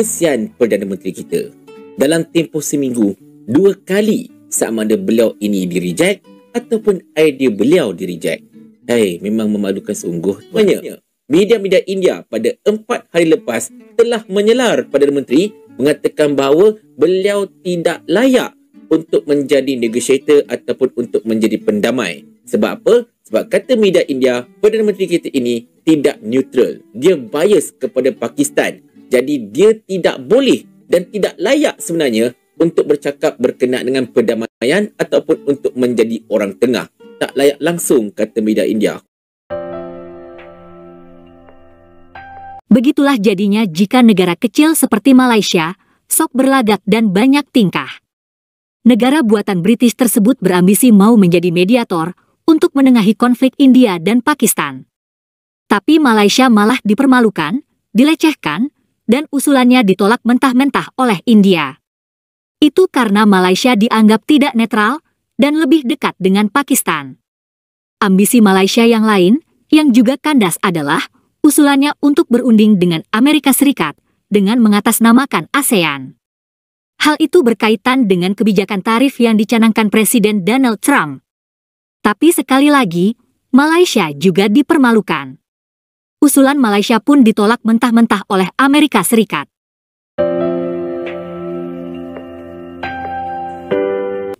Kesian Perdana Menteri kita. Dalam tempoh seminggu, 2 kali sama ada beliau ini di-reject ataupun idea beliau di-reject. Memang memalukan sungguh. Banyak media-media India pada 4 hari lepas telah menyelar Perdana Menteri mengatakan bahawa beliau tidak layak untuk menjadi negotiator ataupun untuk menjadi pendamai. Sebab apa? Sebab kata media India, Perdana Menteri kita ini tidak neutral. Dia bias kepada Pakistan. Jadi dia tidak boleh dan tidak layak sebenarnya untuk bercakap berkenaan dengan perdamaian ataupun untuk menjadi orang tengah. Tak layak langsung, kata media India. Begitulah jadinya jika negara kecil seperti Malaysia sok berlagak dan banyak tingkah. Negara buatan British tersebut berambisi mau menjadi mediator untuk menengahi konflik India dan Pakistan. Tapi Malaysia malah dipermalukan, dilecehkan, dan usulannya ditolak mentah-mentah oleh India. Itu karena Malaysia dianggap tidak netral dan lebih dekat dengan Pakistan. Ambisi Malaysia yang lain, yang juga kandas adalah usulannya untuk berunding dengan Amerika Serikat dengan mengatasnamakan ASEAN. Hal itu berkaitan dengan kebijakan tarif yang dicanangkan Presiden Donald Trump. Tapi sekali lagi, Malaysia juga dipermalukan. Usulan Malaysia pun ditolak mentah-mentah oleh Amerika Serikat.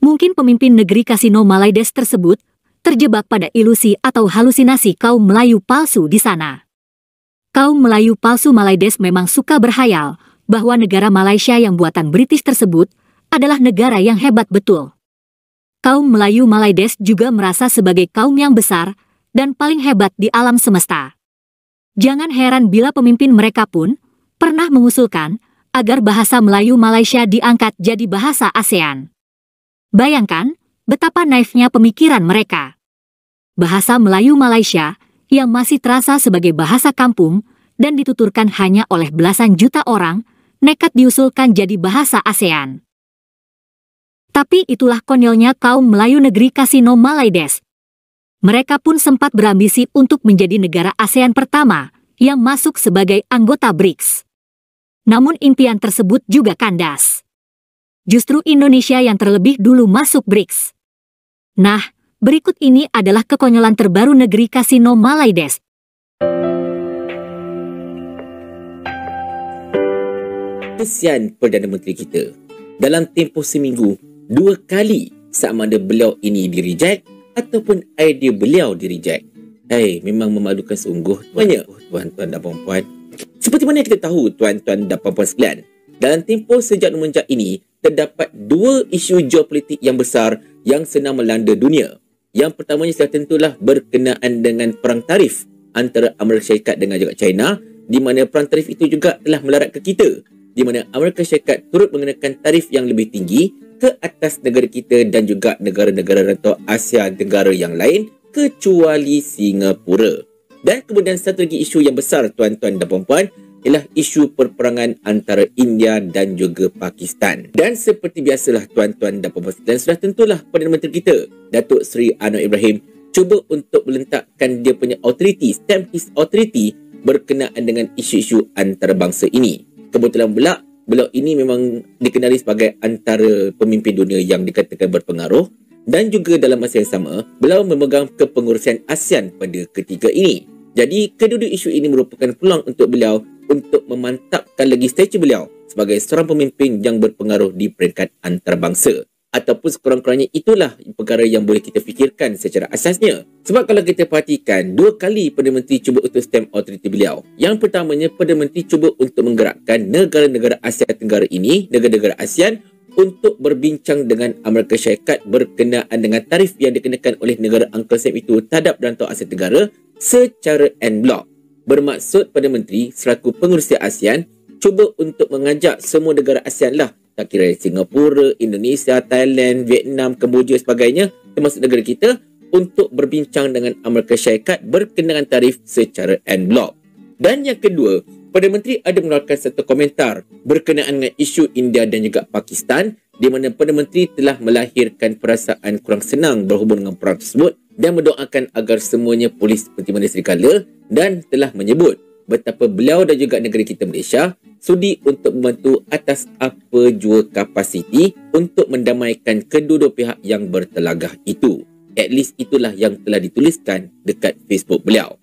Mungkin pemimpin negeri kasino Maldives tersebut terjebak pada ilusi atau halusinasi kaum Melayu palsu di sana. Kaum Melayu palsu Maldives memang suka berhayal bahwa negara Malaysia yang buatan British tersebut adalah negara yang hebat betul. Kaum Melayu Maldives juga merasa sebagai kaum yang besar dan paling hebat di alam semesta. Jangan heran bila pemimpin mereka pun pernah mengusulkan agar bahasa Melayu Malaysia diangkat jadi bahasa ASEAN. Bayangkan betapa naifnya pemikiran mereka. Bahasa Melayu Malaysia yang masih terasa sebagai bahasa kampung dan dituturkan hanya oleh belasan juta orang, nekat diusulkan jadi bahasa ASEAN. Tapi itulah konyolnya kaum Melayu negeri kasino Maldives. Mereka pun sempat berambisi untuk menjadi negara ASEAN pertama yang masuk sebagai anggota BRICS. Namun impian tersebut juga kandas. Justru Indonesia yang terlebih dulu masuk BRICS. Nah, berikut ini adalah kekonyolan terbaru negeri kasino Maldives. Kesian Perdana Menteri kita. Dalam tempoh seminggu, 2 kali sama ada beliau ini di-reject ataupun idea beliau di-reject. Memang memalukan sungguh. Banyak tuan-tuan dan puan-puan. Seperti mana kita tahu, tuan-tuan dan puan-puan sekalian, dalam tempoh sejak semenjak ini, terdapat 2 isu geopolitik yang besar yang sedang melanda dunia. Yang pertamanya sudah tentulah berkenaan dengan perang tarif antara Amerika Syarikat dengan juga China, di mana perang tarif itu juga telah melarat ke kita, di mana Amerika Syarikat turut mengenakan tarif yang lebih tinggi ke atas negara kita dan juga negara-negara rantau Asia Tenggara yang lain kecuali Singapura. Dan kemudian satu lagi isu yang besar, tuan-tuan dan puan-puan, ialah isu perperangan antara India dan juga Pakistan. Dan seperti biasalah tuan-tuan dan puan-puan, dan sudah tentulah Perdana Menteri kita, Datuk Seri Anwar Ibrahim, cuba untuk meletakkan dia punya authority, stamp his authority berkenaan dengan isu-isu antarabangsa ini. Kebetulan pula, beliau ini memang dikenali sebagai antara pemimpin dunia yang dikatakan berpengaruh, dan juga dalam masa yang sama, beliau memegang kepengurusan ASEAN pada ketika ini. Jadi, kedua-dua isu ini merupakan peluang untuk beliau untuk memantapkan lagi status beliau sebagai seorang pemimpin yang berpengaruh di peringkat antarabangsa. Ataupun sekurang-kurangnya itulah perkara yang boleh kita fikirkan secara asasnya. Sebab kalau kita perhatikan, 2 kali Perdana Menteri cuba untuk stamp authority beliau. Yang pertamanya, Perdana Menteri cuba untuk menggerakkan negara-negara Asia Tenggara ini, negara-negara ASEAN, untuk berbincang dengan Amerika Syarikat berkenaan dengan tarif yang dikenakan oleh negara Uncle Sam itu terhadap rantau Asia Tenggara secara en bloc. Bermaksud Perdana Menteri selaku pengurus ASEAN cuba untuk mengajak semua negara ASEAN lah, tak kira Singapura, Indonesia, Thailand, Vietnam, Kemboja sebagainya, termasuk negara kita, untuk berbincang dengan Amerika Syarikat berkenaan tarif secara en bloc. Dan yang kedua, Perdana Menteri ada mengeluarkan satu komentar berkenaan dengan isu India dan juga Pakistan, di mana Perdana Menteri telah melahirkan perasaan kurang senang berhubung dengan perang tersebut dan mendoakan agar semuanya pulih seperti mana sedia kala, dan telah menyebut betapa beliau dan juga negara kita Malaysia sudi untuk membantu atas apa jua kapasiti untuk mendamaikan kedua-dua pihak yang bertelagah itu. At least itulah yang telah dituliskan dekat Facebook beliau.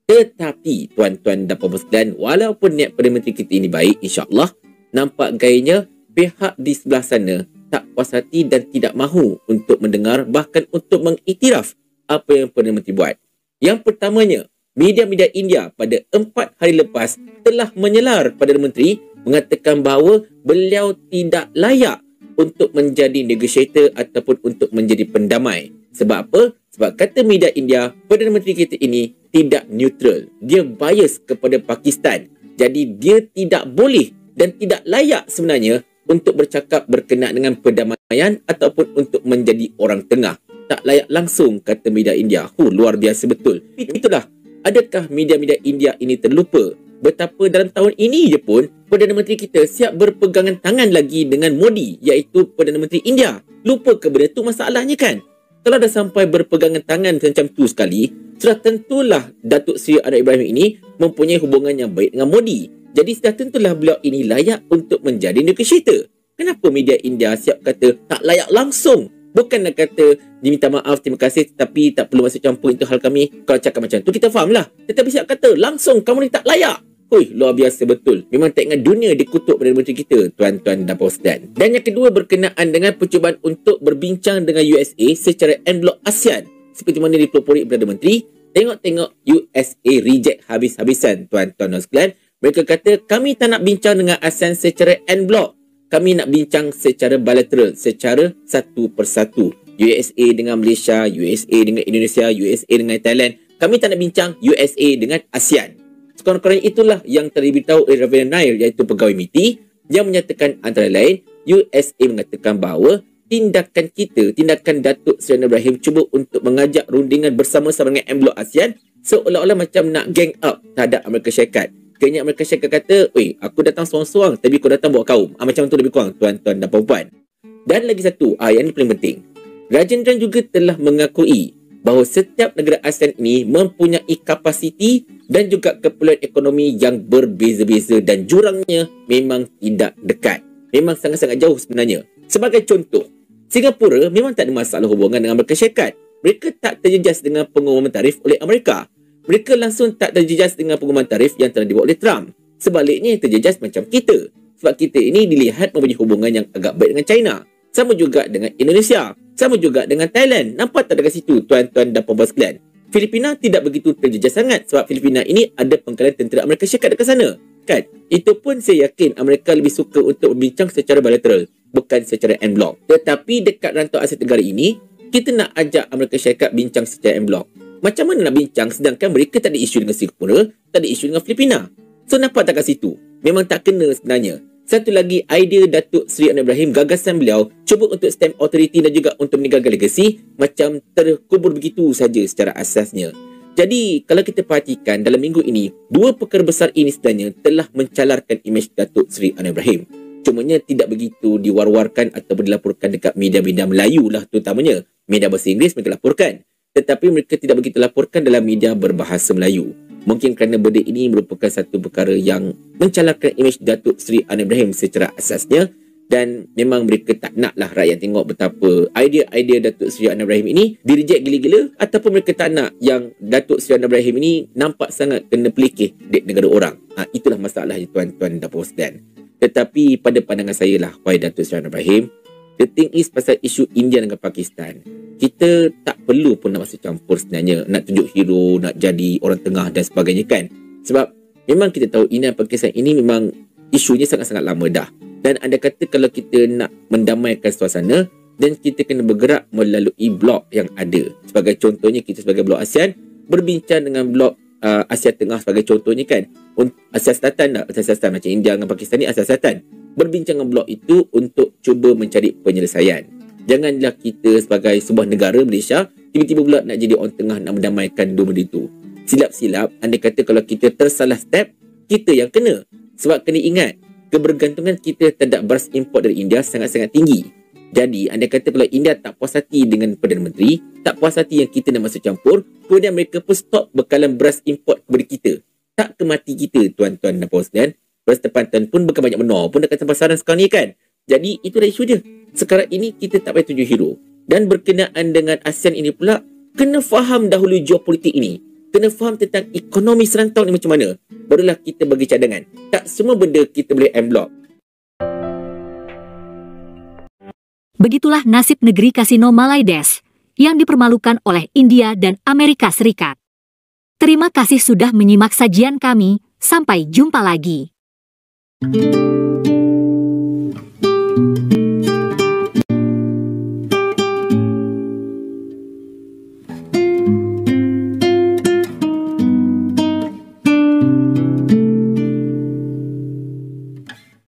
Tetapi tuan-tuan dan puan-puan sekalian, walaupun niat Perdana Menteri kita ini baik, insya-Allah, nampak gayanya pihak di sebelah sana tak puas hati dan tidak mahu untuk mendengar, bahkan untuk mengiktiraf apa yang Perdana Menteri buat. Yang pertamanya, media-media India pada 4 hari lepas telah menyelar Perdana Menteri mengatakan bahawa beliau tidak layak untuk menjadi negotiator ataupun untuk menjadi pendamai. Sebab apa? Sebab kata media India, Perdana Menteri kita ini tidak neutral. Dia bias kepada Pakistan. Jadi dia tidak boleh dan tidak layak sebenarnya untuk bercakap berkenaan dengan perdamaian ataupun untuk menjadi orang tengah. Tak layak langsung, kata media India. Luar biasa betul. Itulah, adakah media-media India ini terlupa betapa dalam tahun ini je pun Perdana Menteri kita siap berpegangan tangan lagi dengan Modi, iaitu Perdana Menteri India. Lupa ke benda tu masalahnya kan? Kalau dah sampai berpegangan tangan macam tu sekali, sudah tentulah Datuk Seri Anwar Ibrahim ini mempunyai hubungan yang baik dengan Modi. Jadi sudah tentulah beliau ini layak untuk menjadi negotiator. Kenapa media India siap kata tak layak langsung? Bukan nak kata diminta maaf, terima kasih, tetapi tak perlu masuk campur itu hal kami. Kalau cakap macam tu kita faham lah. Tetapi siap kata langsung kamu ni tak layak. Luar biasa betul. Memang tak ingat dunia dikutuk Perdana Menteri kita, tuan-tuan dan puan sekalian. Dan yang kedua berkenaan dengan percubaan untuk berbincang dengan USA secara en blok ASEAN. Seperti mana dipelopori Perdana Menteri, tengok-tengok USA reject habis-habisan, tuan-tuan dan sekalian. Mereka kata kami tak nak bincang dengan ASEAN secara en blok. Kami nak bincang secara bilateral, secara satu persatu. USA dengan Malaysia, USA dengan Indonesia, USA dengan Thailand. Kami tak nak bincang USA dengan ASEAN. Sekurang-kurangnya itulah yang telah diberitahu oleh Ravinder Nair, iaitu pegawai MITI, yang menyatakan antara lain USA mengatakan bahawa tindakan Datuk Seri Anwar Ibrahim cuba untuk mengajak rundingan bersama-sama dengan en blok ASEAN seolah-olah macam nak gang up terhadap Amerika Syarikat. Kayaknya Amerika Syarikat kata, aku datang seorang-seorang tapi kau datang bawa kaum. Macam tu lebih kurang, tuan-tuan dan puan-puan. Dan lagi satu, yang ini paling penting. Rajendran juga telah mengakui bahawa setiap negara ASEAN ini mempunyai kapasiti dan juga keperluan ekonomi yang berbeza-beza dan jurangnya memang tidak dekat. Memang sangat-sangat jauh sebenarnya. Sebagai contoh, Singapura memang tak ada masalah hubungan dengan Amerika Syarikat. Mereka tak terjejas dengan pengumuman tarif oleh Amerika. Mereka langsung tak terjejas dengan pengumuman tarif yang telah dibuat oleh Trump. Sebaliknya yang terjejas macam kita. Sebab kita ini dilihat mempunyai hubungan yang agak baik dengan China. Sama juga dengan Indonesia. Sama juga dengan Thailand. Nampak tak dekat situ, tuan-tuan dan puan-puan sekalian? Filipina tidak begitu terjejas sangat sebab Filipina ini ada pangkalan tentera Amerika Syarikat dekat sana. Kan? Itu pun saya yakin Amerika lebih suka untuk berbincang secara bilateral, bukan secara en blok. Tetapi dekat rantau Asia Tenggara ini, kita nak ajak Amerika Syarikat bincang secara en blok. Macam mana nak bincang sedangkan mereka tak ada isu dengan Singapura, tak ada isu dengan Filipina? So nampak tak kat situ? Memang tak kena sebenarnya. Satu lagi, idea Datuk Seri Anwar Ibrahim, gagasan beliau cuba untuk stamp authority dan juga untuk meninggalkan legasi macam terkubur begitu saja secara asasnya. Jadi, kalau kita perhatikan dalam minggu ini, dua perkara besar ini sebenarnya telah mencalarkan imej Datuk Seri Anwar Ibrahim. Cumanya tidak begitu diwar-warkan atau dilaporkan dekat media-media Melayu lah terutamanya. Media bahasa Inggeris mereka laporkan. Tetapi mereka tidak begitu laporkan dalam media berbahasa Melayu. Mungkin kerana benda ini merupakan satu perkara yang mencalarkan imej Datuk Seri Anwar Ibrahim secara asasnya dan memang mereka tak naklah rakyat tengok betapa idea-idea Datuk Seri Anwar Ibrahim ini direject gila-gila ataupun mereka tak nak yang Datuk Seri Anwar Ibrahim ini nampak sangat kena pelikih di negara orang. Itulah masalahnya tuan-tuan dan puan sekalian. Tetapi pada pandangan saya lah, wahai Datuk Seri Anwar Ibrahim, the thing is pasal isu India dengan Pakistan, kita tak perlu pun nak masuk campur sebenarnya, nak tunjuk hero, nak jadi orang tengah dan sebagainya kan. Sebab memang kita tahu India dan Pakistan ini memang isunya sangat-sangat lama dah. Dan anda kata kalau kita nak mendamaikan suasana, dan kita kena bergerak melalui blok yang ada. Sebagai contohnya kita sebagai blok ASEAN, berbincang dengan blok Asia Tengah sebagai contohnya kan. Asia Selatan tak, Asia Selatan macam India dengan Pakistan ni Asia Selatan. Berbincang dengan blok itu untuk cuba mencari penyelesaian. Janganlah kita sebagai sebuah negara Malaysia tiba-tiba pula nak jadi orang tengah nak mendamaikan dua benda itu. Silap-silap anda kata kalau kita tersalah step, kita yang kena. Sebab kena ingat, kebergantungan kita terhadap beras import dari India sangat-sangat tinggi. Jadi anda kata kalau India tak puas hati dengan Perdana Menteri, tak puas hati yang kita nak masuk campur, kemudian mereka pun stop bekalan beras import kepada kita. tak ke mati kita, tuan-tuan dan puan-puan. Terus tempatan pun bukan banyak benar pun dekat pasaran sekarang ni kan. Jadi itulah isu dia. Sekarang ini kita tak payah tunjuk hero. Dan berkenaan dengan ASEAN ini pula, kena faham dahulu geopolitik ini. Kena faham tentang ekonomi serantau ni macam mana. Barulah kita bagi cadangan. Tak semua benda kita boleh en-block. Begitulah nasib negeri kasino Maldives yang dipermalukan oleh India dan Amerika Serikat. Terima kasih sudah menyimak sajian kami. Sampai jumpa lagi.